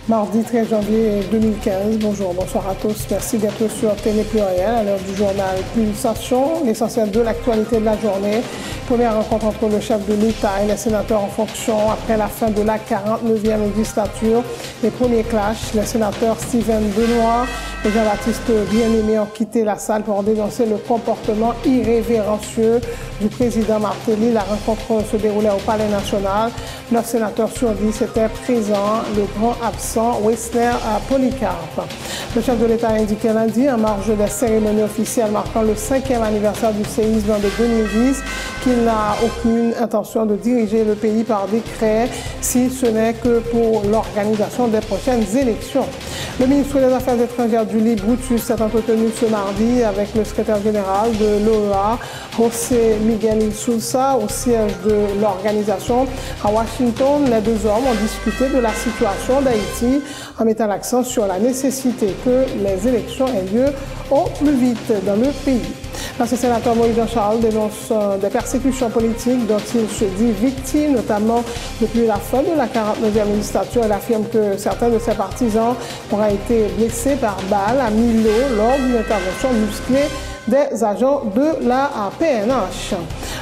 Mardi 13 janvier 2015. Bonjour, bonsoir à tous. Merci d'être sur Télé Pluriel à l'heure du journal Pulsation. L'essentiel de l'actualité de la journée. Première rencontre entre le chef de l'État et les sénateurs en fonction après la fin de la 49e législature. Les premiers clashs, les sénateurs Steven Benoît et Jean-Baptiste Bien-Aimé ont quitté la salle pour dénoncer le comportement irrévérencieux du président Martelly. La rencontre se déroulait au Palais national. 9 sénateurs sur 10 étaient présents. Le grand absent, Wessner Polycarpe. Le chef de l'État a indiqué lundi, en marge des cérémonies officielles marquant le 5e anniversaire du séisme de 2010, qu'il n'a aucune intention de diriger le pays par décret, si ce n'est que pour l'organisation des prochaines élections. Le ministre des Affaires étrangères du Libre, Brutus, s'est entretenu ce mardi avec le secrétaire général de l'OEA, José Miguel Sousa, au siège de l'organisation à Washington. Les deux hommes ont discuté de la situation d'Haïti en mettant l'accent sur la nécessité que les élections aient lieu au plus vite dans le pays. L'ancien sénateur Moïse Jean-Charles dénonce des persécutions politiques dont il se dit victime, notamment depuis la fin de la 49e législature. Il affirme que certains de ses partisans auraient été blessés par balles à Milo lors d'une intervention musclée des agents de la PNH.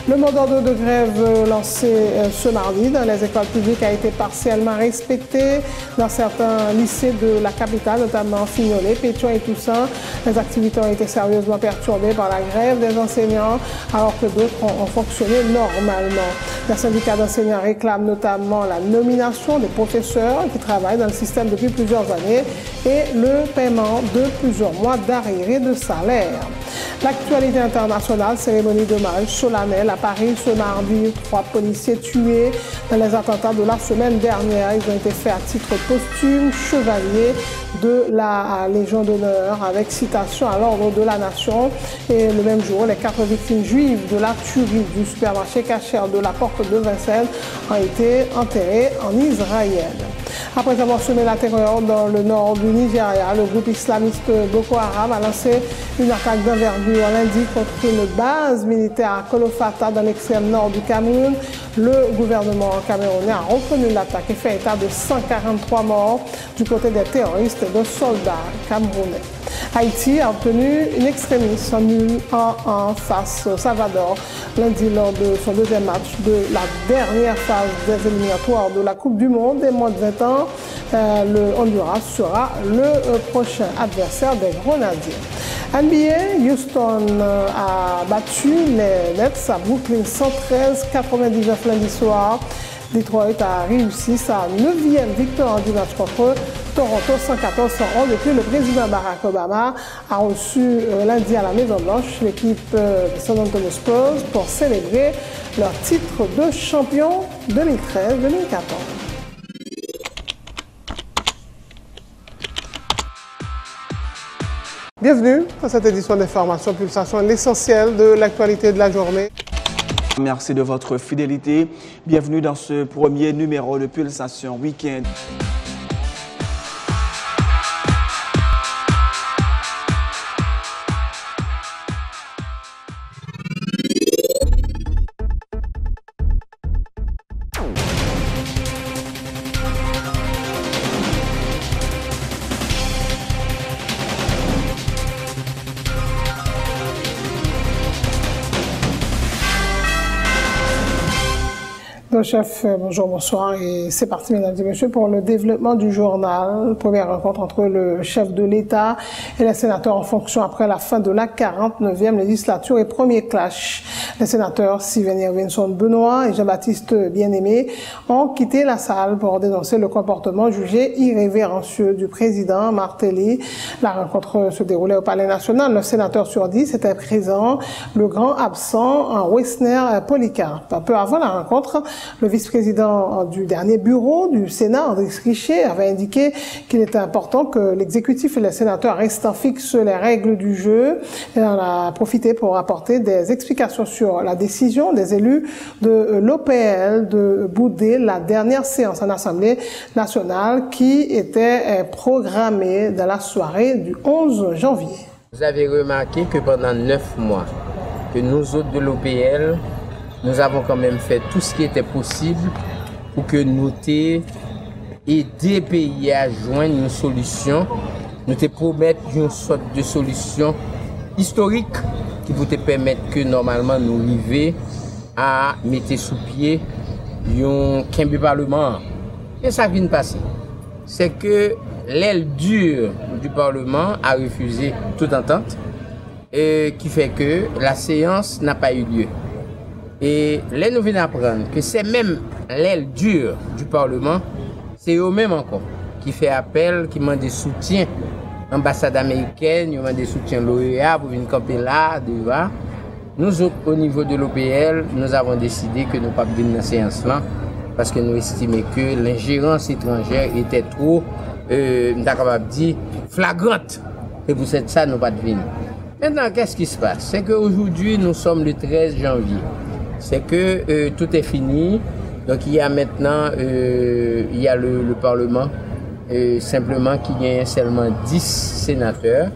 Le mot d'ordre de grève lancé ce mardi dans les écoles publiques a été partiellement respecté dans certains lycées de la capitale, notamment Fignolet, Pétion et Toussaint. Les activités ont été sérieusement perturbées par la grève des enseignants, alors que d'autres ont fonctionné normalement. Les syndicats d'enseignants réclament notamment la nomination des professeurs qui travaillent dans le système depuis plusieurs années et le paiement de plusieurs mois d'arriérés de salaire. L'actualité internationale, cérémonie d'hommage solennelle à Paris ce mardi. 3 policiers tués dans les attentats de la semaine dernière. Ils ont été faits à titre posthume, chevaliers de la Légion d'honneur avec citation à l'ordre de la nation. Et le même jour, les 4 victimes juives de la tuerie du supermarché Cachère de la Porte de Vincennes ont été enterrées en Israël. Après avoir semé la terreur dans le nord du Nigeria, le groupe islamiste Boko Haram a lancé une attaque d'envergure lundi contre une base militaire à Kolofata dans l'extrême nord du Cameroun. Le gouvernement camerounais a reconnu l'attaque et fait état de 143 morts du côté des terroristes et de soldats camerounais. Haïti a obtenu une extrémiste en nul 1-1 face au Salvador lundi lors de son deuxième match de la dernière phase des éliminatoires de la Coupe du Monde des moins de 20 ans. Le Honduras sera le prochain adversaire des Grenadiers. NBA, Houston a battu les Nets à Brooklyn 113-99 lundi soir. Detroit a réussi sa 9e victoire du match contre Toronto 114-111 depuis le président Barack Obama a reçu lundi à la Maison-Blanche l'équipe de San Antonio Spurs pour célébrer leur titre de champion 2013-2014. Bienvenue à cette édition d'Information Pulsation, l'essentiel de l'actualité de la journée. Merci de votre fidélité. Bienvenue dans ce premier numéro de Pulsation Week-end. Chef, bonjour, bonsoir et c'est parti mesdames et messieurs pour le développement du journal. Première rencontre entre le chef de l'État et les sénateurs en fonction après la fin de la 49e législature et premier clash. Les sénateurs Steven Benoît et Jean-Baptiste Bien-Aimé ont quitté la salle pour dénoncer le comportement jugé irrévérencieux du président Martelly. La rencontre se déroulait au Palais national. 9 sénateurs sur 10 étaient présents. Le grand absent, Wessner Polycarpe. Peu avant la rencontre, le vice-président du dernier bureau du Sénat, André Richet, avait indiqué qu'il était important que l'exécutif et les sénateurs restant fixent les règles du jeu. Et on a profité pour apporter des explications sur la décision des élus de l'OPL de bouder la dernière séance en Assemblée nationale qui était programmée dans la soirée du 11 janvier. Vous avez remarqué que pendant 9 mois, que nous autres de l'OPL, nous avons quand même fait tout ce qui était possible pour que nous aider pays à joindre une solution, nous te promettre une sorte de solution historique qui peut te permettre que normalement nous arrivions à mettre sous pied un parlement. Et ça vient de passer. C'est que l'aile dure du Parlement a refusé toute entente, qui fait que la séance n'a pas eu lieu. Et là, nous venons apprendre que c'est même l'aile dure du Parlement, c'est eux-mêmes encore, qui fait appel, qui demande des soutiens. L'ambassade américaine, ils demandent des soutiens l'OEA pour venir camper là, devant. Nous autres, au niveau de l'OPL, nous avons décidé que nous ne pas venir dans la séance là, parce que nous estimons que l'ingérence étrangère était trop, flagrante. Et pour ça, nous ne pas venir. Maintenant, qu'est-ce qui se passe? C'est qu'aujourd'hui, nous sommes le 13 janvier. C'est que tout est fini. Donc, il y a maintenant il y a le Parlement, simplement qu'il y a seulement 10 sénateurs.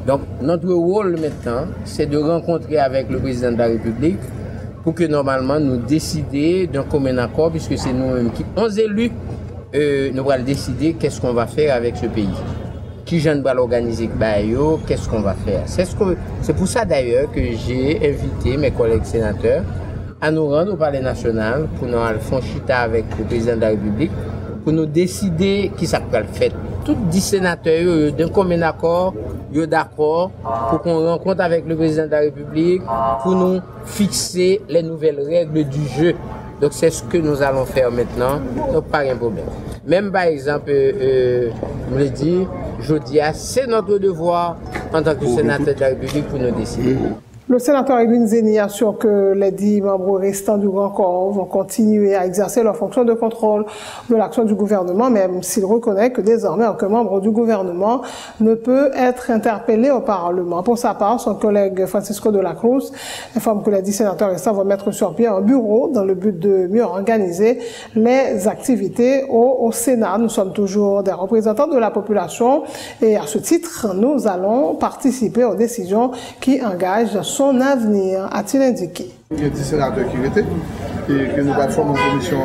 Donc, notre rôle maintenant, c'est de rencontrer avec le président de la République pour que normalement nous décidions d'un commun accord, puisque c'est nous-mêmes qui, 11 élus, nous allons décider qu'est-ce qu'on va faire avec ce pays. Qui jeune va l'organiser, qu'est-ce qu'on va faire. C'est pour ça d'ailleurs que j'ai invité mes collègues sénateurs à nous rendre au Palais national pour nous faire chita avec le président de la République pour nous décider qui ça peut le faire. Tous 10 sénateurs d'un commun accord, d'accord pour qu'on rencontre avec le président de la République pour nous fixer les nouvelles règles du jeu. Donc c'est ce que nous allons faire maintenant, donc pas un problème. Même par exemple, je le dis, je dis, c'est notre devoir en tant que sénateur de la République pour nous décider. Le sénateur Edwin Zeni assure que les 10 membres restants du Grand Corps vont continuer à exercer leur fonction de contrôle de l'action du gouvernement, même s'il reconnaît que désormais aucun membre du gouvernement ne peut être interpellé au Parlement. Pour sa part, son collègue Francisco de la Cruz informe que les 10 sénateurs restants vont mettre sur pied un bureau dans le but de mieux organiser les activités au Sénat. Nous sommes toujours des représentants de la population et à ce titre, nous allons participer aux décisions qui engagent son avenir, a-t-il indiqué. Il y a 10 sénateurs qui étaient et que nous allons former une commission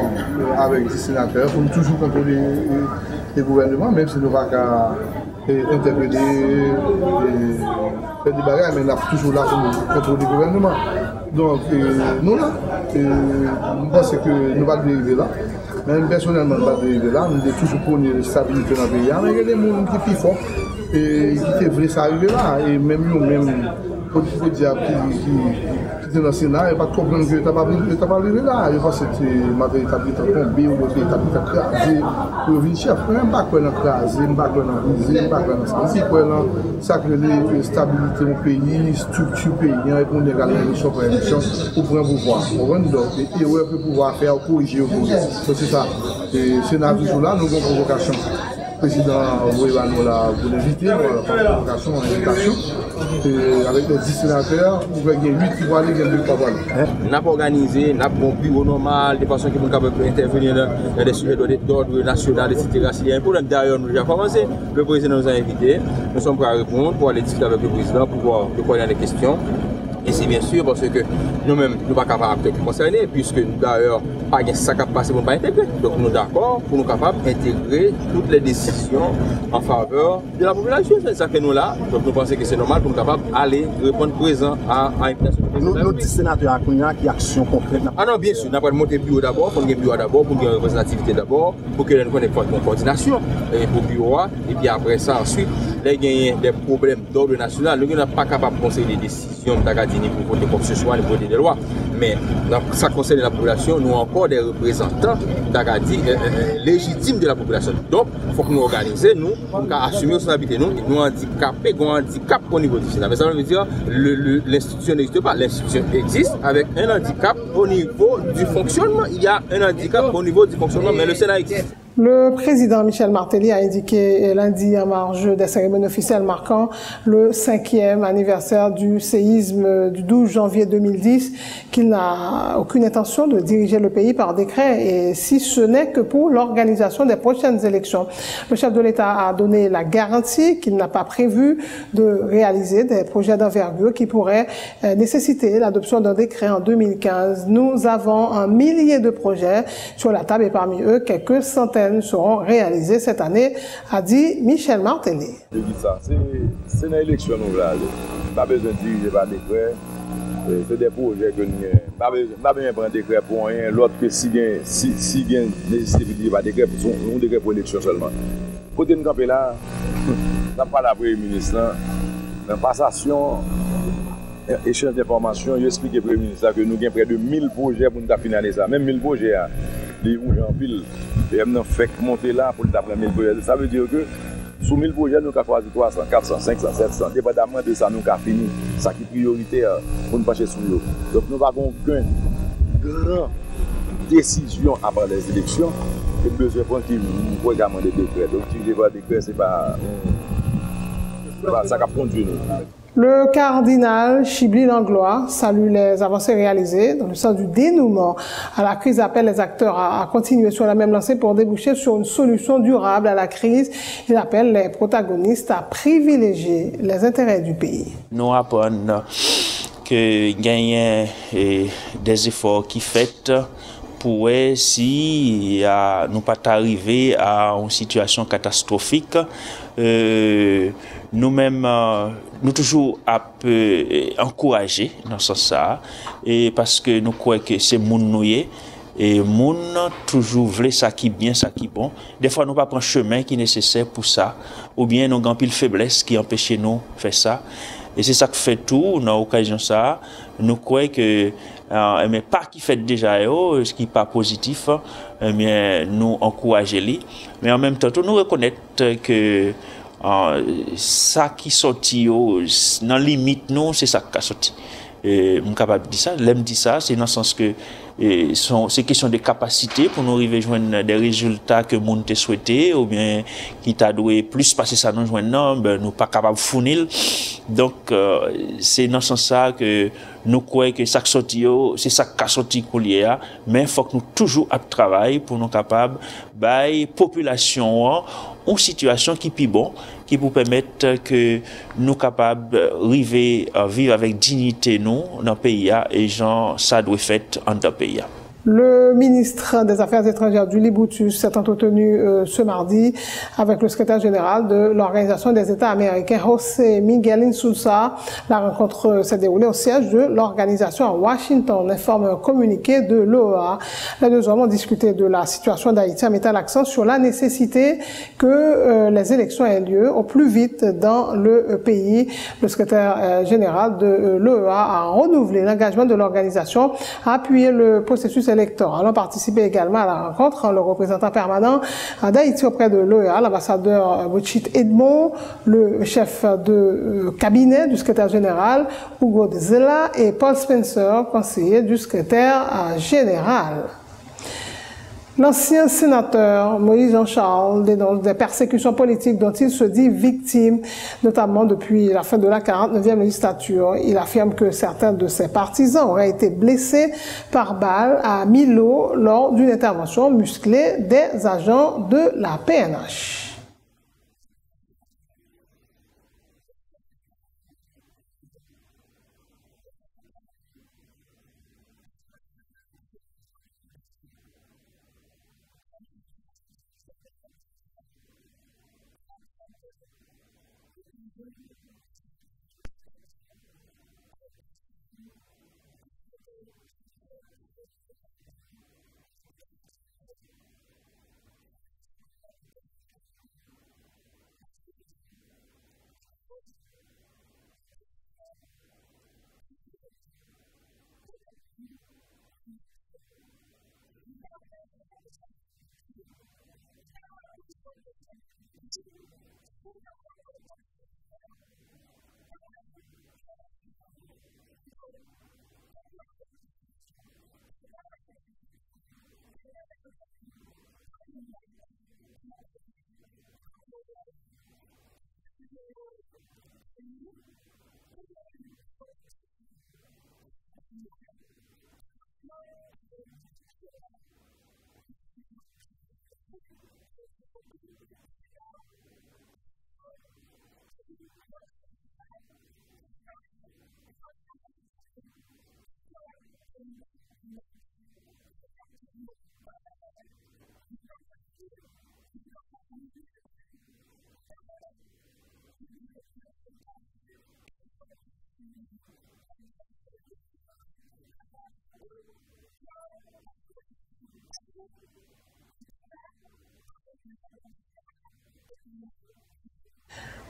avec 10 sénateurs pour toujours contrôler les gouvernements, même si nous ne pouvons pas interpeller, faire des bagages, mais nous sommes toujours là pour contrôler le gouvernement. Donc, nous là, nous pensons que nous allons arriver là. Même personnellement, nous allons arriver là, nous devons toujours prôner la stabilité dans le pays. Mais il y a des gens qui sont plus forts et qui devraient arriver là. Et même nous-mêmes, pour dire qui est dans le Sénat, il n'y a pas de problème que tu n'as pas arrivé là. Je pense que c'est ma véritable tombée ou le véritable crasé pour venir chef. Je ne sais pas quoi crasé, je ne sais pas quoi brisé, je ne sais pas quoi c'est quoi ça que la stabilité du pays, structure pays, répondre à l'élection pour l'élection pour prendre le pouvoir. Donc, et ouais, pour pouvoir faire corriger au pouvoir. C'est ça. Et le Sénat toujours là, nous avons une convocation. Le président Bouyevano là pour l'inviter, convocation, invitation. Avec les 10 sénateurs, vous voyez 8 qui vont aller, 2 qui vont aller. Nous avons organisé, nous avons un bureau normal, de façon que nous pouvons intervenir dans des sujets d'ordre national, etc. S'il y a un problème d'ailleurs, nous avons commencé. Le président nous a invités. Nous sommes prêts à répondre pour aller discuter avec le président, pour voir de quoi il y a des questions. Et c'est bien sûr parce que nous-mêmes, nous ne sommes pas capables de concerner, puisque nous d'ailleurs, pas de ça qui passe pour ne pas intégrer. Donc nous sommes d'accord pour nous capables d'intégrer toutes les décisions en faveur de la population. C'est ça que nous là. Donc nous pensons que c'est normal pour nous capables d'aller répondre présent à l'invitation. Nous 10 sénateurs à Kounia qui action concrète. Ah non, bien sûr, nous avons monté le bureau d'abord, pour le bureau d'abord, pour une représentativité d'abord, pour que nous connaissions une coordination pour le bureau. Et puis après ça, ensuite, il y a des problèmes d'ordre national. Nous ne sommes pas capables de conseiller des décisions ni pour voter quoi que ce soit, ni pour voter des lois. Mais dans ça concerne la population, nous avons encore des représentants légitimes de la population. Donc, il faut que nous organisions, nous, pour assumer nos responsabilités. Nous handicapés, nous handicap au niveau du Sénat. Mais ça veut dire que l'institution n'existe pas. L'institution existe avec un handicap au niveau du fonctionnement. Il y a un handicap au niveau du fonctionnement, mais le Sénat existe. Le président Michel Martelly a indiqué lundi en marge des cérémonies officielles marquant le 5e anniversaire du séisme du 12 janvier 2010 qu'il n'a aucune intention de diriger le pays par décret et si ce n'est que pour l'organisation des prochaines élections. Le chef de l'État a donné la garantie qu'il n'a pas prévu de réaliser des projets d'envergure qui pourraient nécessiter l'adoption d'un décret en 2015. Nous avons un millier de projets sur la table et parmi eux quelques centaines nouvelles seront réalisées cette année, a dit Michel Martelly. C'est une élection nouvelle. Pas besoin de diriger par décret. C'est des projets que nous n'avons pas besoin de prendre décret pour rien. L'autre que si bien nécessité par décret, c'est un décret pour l'élection seulement. Côté de camper là, nous avons parlé à Premier ministre, dans la passation, échange d'informations, il explique au Premier ministre que nous avons près de 1000 projets pour nous finaliser ça. Même 1000 projets, les rouges en pile, et nous avons fait monter là pour nous faire 1000 projets. Ça veut dire que sous 1000 projets, nous avons choisi 300, 400, 500, 700. Dépendamment de ça, nous avons fini. Ça qui est prioritaire pour nous pencher sur nous. Donc nous n'avons aucune grande décision après les élections. Et besoin de prendre un programme de décret. Donc si je vois décret, c'est pas ça qui a conduit nous. Le cardinal Chibli Langlois salue les avancées réalisées dans le sens du dénouement à la crise, appelle les acteurs à continuer sur la même lancée pour déboucher sur une solution durable à la crise. Il appelle les protagonistes à privilégier les intérêts du pays. Nous apprenons que gagner des efforts qui fait pour si nous pas arriver à une situation catastrophique. Nous-mêmes, nous toujours encourager dans ce sens et parce que nous croyons que c'est moun nouye et moun toujours veut ça qui bien, ça qui bon. Des fois nous pas prendre chemin qui est nécessaire pour ça ou bien nous avons pile faiblesse qui empêche nous faire ça. Et c'est ça qui fait tout dans l'occasion ça. Nous croyons que mais pas qui fait déjà ce qui n'est pas positif, mais nous encourager. Mais en même temps, nous reconnaître que ça qui sorti dans limite nous c'est ça qui a sorti. Je suis capable de dire ça. L'aime dit ça, c'est dans le sens que c'est question de capacité pour nous arriver à joindre des résultats que nous te souhaité ou bien qui t'a doué plus passer ça nous joindre ben nous pas capable de fournir. Donc c'est dans ce sens ça que nous croyons que ça qui sorti c'est ça qui a sorti coulier mais il faut que nous toujours à travail pour nous capables bailler population une situation qui est bon, qui vous permettre que nous capables arriver à vivre avec dignité nous dans le pays et gens ça doit faire en dans le pays. Le ministre des Affaires étrangères Julie Boutus s'est entretenu ce mardi avec le secrétaire général de l'Organisation des États américains, José Miguel Insulza. La rencontre s'est déroulée au siège de l'organisation à Washington, informe un communiqué de l'OEA. Les deux hommes ont discuté de la situation d'Haïti en mettant l'accent sur la nécessité que les élections aient lieu au plus vite dans le pays. Le secrétaire général de l'OEA a renouvelé l'engagement de l'organisation à appuyer le processus électoral. Ont participé également à la rencontre le représentant permanent d'Haïti auprès de l'OEA, l'ambassadeur Bouchit Edmond, le chef de cabinet du secrétaire général Hugo de Zela et Paul Spencer, conseiller du secrétaire général. L'ancien sénateur Moïse Jean-Charles dénonce des persécutions politiques dont il se dit victime, notamment depuis la fin de la 49e législature. Il affirme que certains de ses partisans auraient été blessés par balle à Milo lors d'une intervention musclée des agents de la PNH.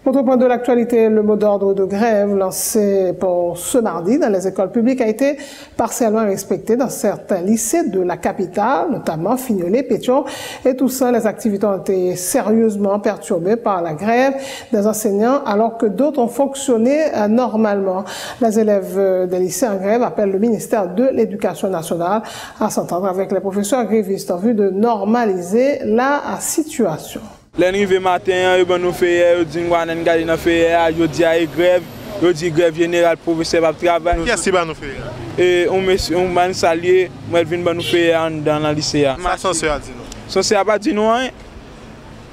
Autre point de l'actualité, le mot d'ordre de grève lancé pour ce mardi dans les écoles publiques a été partiellement respecté dans certains lycées de la capitale, notamment Fignolet, Pétion et tout ça. Les activités ont été sérieusement perturbées par la grève des enseignants alors que d'autres ont fonctionné normalement. Les élèves des lycées en grève appellent le ministère de l'Éducation nationale à s'entendre avec les professeurs grévistes en vue de normaliser la situation. L'arrivée matin, ils nous fait, ils disent que nous fait, ils disent grève, ils disent grève générale, professeur va travailler. Qui est-ce que nous fait? Et on m'a salué, moi je viens nous faire dans le lycée. Ça censeur a dit nous. Censeur a pas dit nous rien.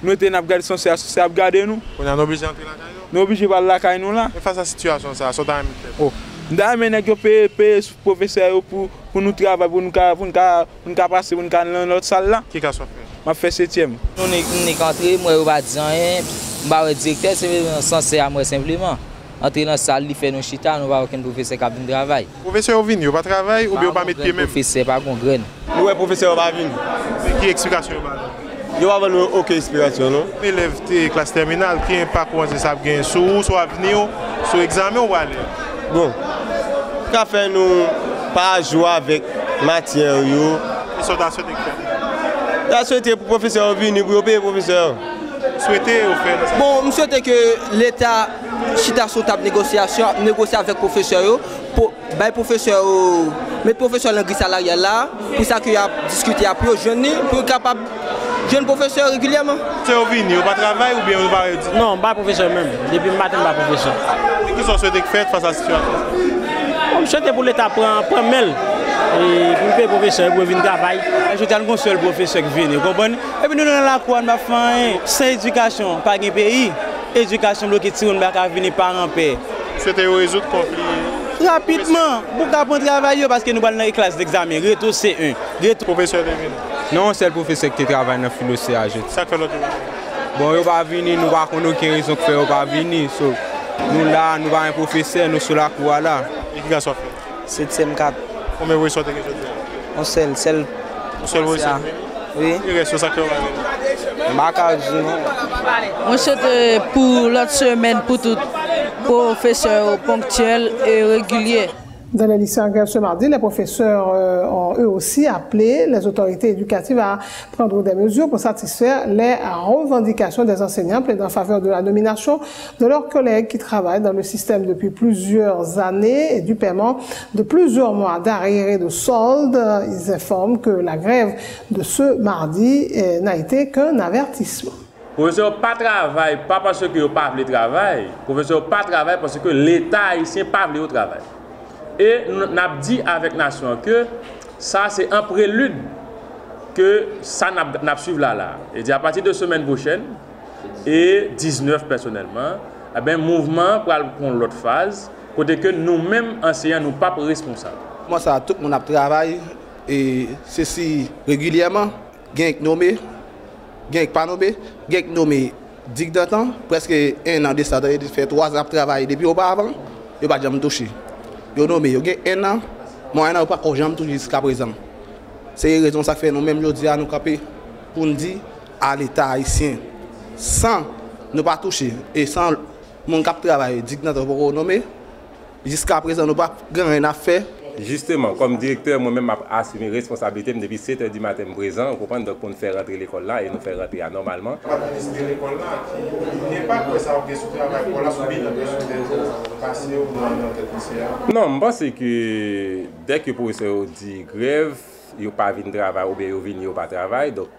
Nous étions regardé censeur a regardé nous. On est obligé d'entrer la caille. Nous obligé pas la caille nous là. Face à la situation ça, ça t'a mis. Oh. D'ailleurs, nous payer professeur pour nous travailler, pour nous passer dans notre salle là. Qui a fait? Je fais 7e. Nous sommes entrés, moi je ne vais pas dire rien. Je suis directeur, c'est censé à moi simplement. Entrer dans la salle, il fait nos chita, nous n'avons aucun professeur qui a de travail. Le professeur vient, il ne va pas travailler ou bien il va mettre pied même? Le professeur pas qu'on graine. Nous, le professeur va venir. Qui explication? Il n'y a pas aucune explication, non? Élève de classe terminale, qui impact comment ça gagne sur avenir, sur examen ou aller? Bon, qu'à faire nous pas jouer avec matière? Ils sont dans ce décret. La souhaité pour le professeur venir pour payer le professeur. Souhaitez au fait. Bon, je souhaite que l'État chita sur table négociation, négocier avec le professeur pour mettre le professeur dans le grille salariale là, pour ça qu'il a discuté après aux jeunes pour capable jeune professeur régulièrement. C'est au vini, vous pas travail ou bien vous pas dire? Non, pas professeur même. Depuis le matin, pas professeur. Et qui sont souhaités faire face à la situation? Je souhaite pour l'État prendre mail. Et pour le professeur pour venir travailler. Je suis un seul professeur qui vient, vous comprenez? Et puis nous dans la cour, on va faire sans éducation, pas de pays. Éducation bloquée, on va venir par un père. C'était résoudre le conflit? Rapidement, pour qu'on travaille parce que nous allons dans les classes d'examen. Retour C1. Professeur de venir? Non, c'est le professeur qui travaille dans le philosophe. Ça fait l'autre. Bon, il va venir, nous va connaître aucune raison de faire, il va venir. Nous là, nous avons un professeur, nous sommes là pour là. Et qui a fait? 7e 4. Combien vous sortez que je dis? On seul. On seul vous sortez? Oui. Il reste ça que vous avez. On souhaite pour l'autre semaine pour tout professeur ponctuel et régulier. Dans les lycées en grève ce mardi, les professeurs ont eux aussi appelé les autorités éducatives à prendre des mesures pour satisfaire les revendications des enseignants plaidant en faveur de la nomination de leurs collègues qui travaillent dans le système depuis plusieurs années et du paiement de plusieurs mois d'arriérés et de soldes. Ils informent que la grève de ce mardi n'a été qu'un avertissement. Professeur pas travail, pas parce que vous pas voulu travailler. Professeur pas travail parce que l'État haïtien pas voulu travail. Et nous avons dit avec la nation que ça c'est un prélude que ça n'a suivi là. Et dit à partir de semaine prochaine et 19 personnellement, eh bien mouvement pour prendre l'autre phase, côté que nous-mêmes enseignants nous pas responsables. Moi ça tout le monde a travaillé et ceci régulièrement, gain nommé, gain pas nommé, gain nommé 10 de temps, presque un an de ça, il fait 3 ans de travail depuis auparavant, il pas jamais touché. Yo nommé, yo gen 1 an, moi 1 an pas jamais touché jusqu'à présent. C'est raison ça fait nous même aujourd'hui à nous camper pour nous dire à l'État haïtien sans ne pas toucher et sans mon cap travail digne pour nommer jusqu'à présent nous pas rien à faire. Justement, comme directeur, moi-même, j'ai assumé responsabilité depuis 7 h du matin présent. Vous comprenez, donc pour nous faire rentrer l'école là et nous faire rentrer normalement. L'administration de l'école là, qui n'est pas que ça a été sous travail pour la subir dans passé ou dans le Non, je pense que dès que le professeur dit grève, il n'y a pas de travail ou bien il n'y a pas de travail. Donc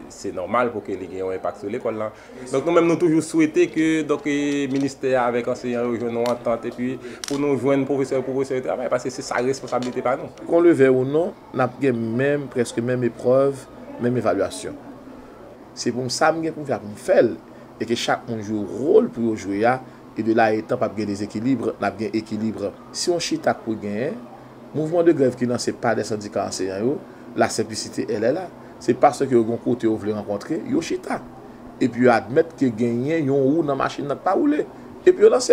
c'est normal pour que les gens aient un impact sur l'école là. Donc nous-mêmes, nous toujours souhaité que le ministère avec enseignants rejoignent une entente et puis pour nous joindre professeur de travail parce que c'est sa responsabilité par nous. Qu'on le veuille ou non, nous avons presque même épreuve, même évaluation. C'est pour ça que nous faire et que chaque monde joue un rôle pour jouer et de là étant pas bien des équilibres, nous avons un équilibre. Si on chita pour gagner, mouvement de grève qui n'est pas des syndicats enseignants, la simplicité elle est là. C'est parce que vous avez côté vous voulez rencontrer, vous chita. et puis admettre que gagner yon roue dans machine n'a pas roulé et puis on lance.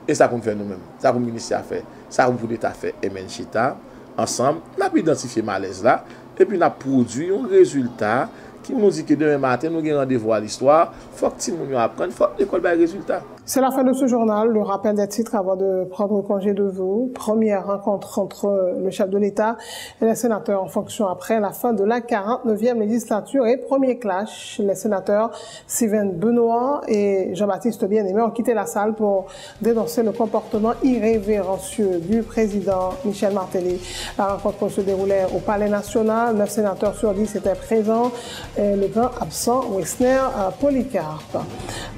Et ça qu'on fait nous-mêmes, ça qu'on ministère a fait, ça qu'on l'État fait et men chita ensemble, on a identifié malaise là et puis on a produit un résultat qui nous dit que demain matin nous avons rendez-vous à l'histoire, faut que tout le monde apprenne, faut que l'école ait résultat. C'est la fin de ce journal. Le rappel des titres avant de prendre congé de vous. Première rencontre entre le chef de l'État et les sénateurs en fonction après la fin de la 49e législature et premier clash. Les sénateurs Sylvain Benoît et Jean-Baptiste Bien-Aimé ont quitté la salle pour dénoncer le comportement irrévérencieux du président Michel Martelly. La rencontre se déroulait au Palais national. 9 sénateurs sur 10 étaient présents. Et le grand absent, Wessner Polycarpe.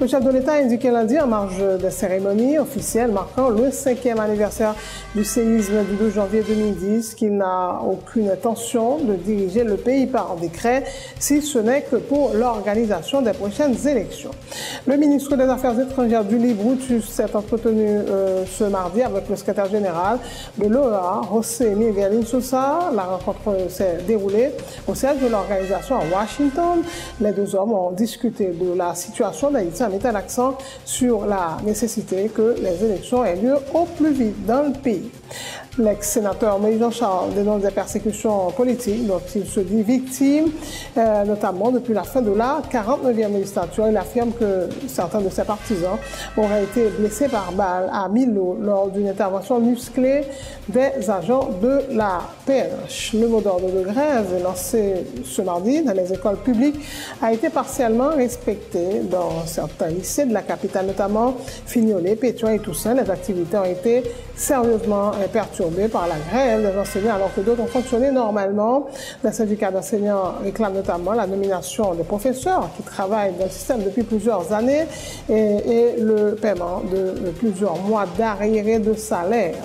Le chef de l'État a indiqué lundi en marge des cérémonies officielles marquant le 5e anniversaire du séisme du 2 janvier 2010 qu'il n'a aucune intention de diriger le pays par décret, si ce n'est que pour l'organisation des prochaines élections. Le ministre des Affaires étrangères Julie Brutus s'est entretenu ce mardi avec le secrétaire général de l'OEA, José Miguel Sousa. La rencontre s'est déroulée au siège de l'organisation à Washington. Les deux hommes ont discuté de la situation d'Haïti en mettant l'accent sur la nécessité que les élections aient lieu au plus vite dans le pays. L'ex-sénateur Moïse Jean-Charles dénonce des persécutions politiques dont il se dit victime, notamment depuis la fin de la 49e législature. Il affirme que certains de ses partisans auraient été blessés par balle à Milo lors d'une intervention musclée des agents de la PNH. Le mot d'ordre de grève lancé ce mardi dans les écoles publiques a été partiellement respecté dans certains lycées de la capitale, notamment Fignolet, Pétion et Toussaint. Les activités ont été sérieusement perturbées par la grève des enseignants alors que d'autres ont fonctionné normalement. Les syndicats d'enseignants réclament notamment la nomination des professeurs qui travaillent dans le système depuis plusieurs années et le paiement de plusieurs mois d'arriérés de salaire.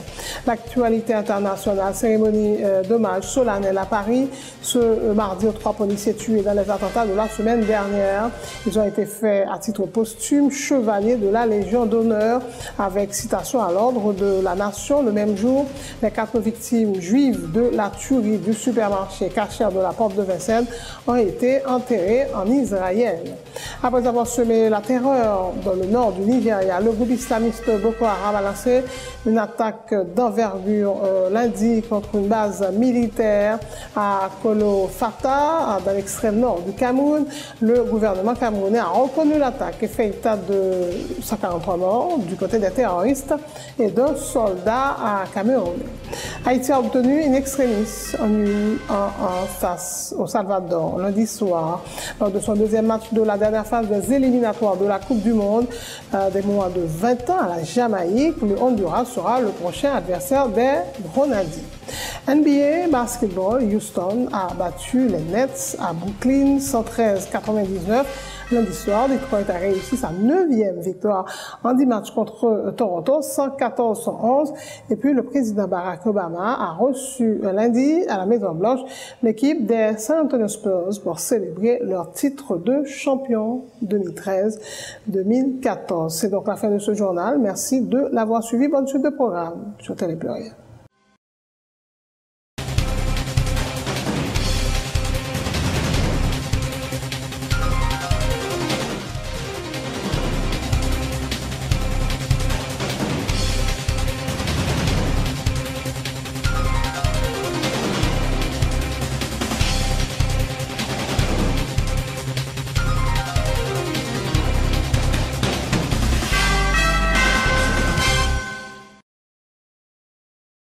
L'actualité internationale, cérémonie d'hommage solennel à Paris ce mardi aux 3 policiers tués dans les attentats de la semaine dernière. Ils ont été faits à titre posthume chevaliers de la Légion d'honneur avec citation à l'ordre de la nation. Le même jour, les 4 victimes juives de la tuerie du supermarché Cachère de la Porte de Vincennes ont été enterrées en Israël. Après avoir semé la terreur dans le nord du Nigeria, le groupe islamiste Boko Haram a lancé une attaque d'envergure lundi contre une base militaire à Kolofata, dans l'extrême nord du Cameroun. Le gouvernement camerounais a reconnu l'attaque et fait état de 143 morts du côté des terroristes et d'un soldat à Cameroun. Haïti a obtenu une extrémiste en face au Salvador lundi soir lors de son deuxième match de la dernière phase des éliminatoires de la Coupe du Monde. Des moins de 20 ans à la Jamaïque, le Honduras sera le prochain adversaire des Grenadiers. NBA basketball, Houston a battu les Nets à Brooklyn 113-99. Lundi soir, Detroit a réussi sa 9e victoire en 10 matchs contre Toronto, 114-111. Et puis, le président Barack Obama a reçu lundi à la Maison-Blanche l'équipe des San Antonio Spurs pour célébrer leur titre de champion 2013-2014. C'est donc la fin de ce journal. Merci de l'avoir suivi. Bonne suite de programme sur Télé Pluriel.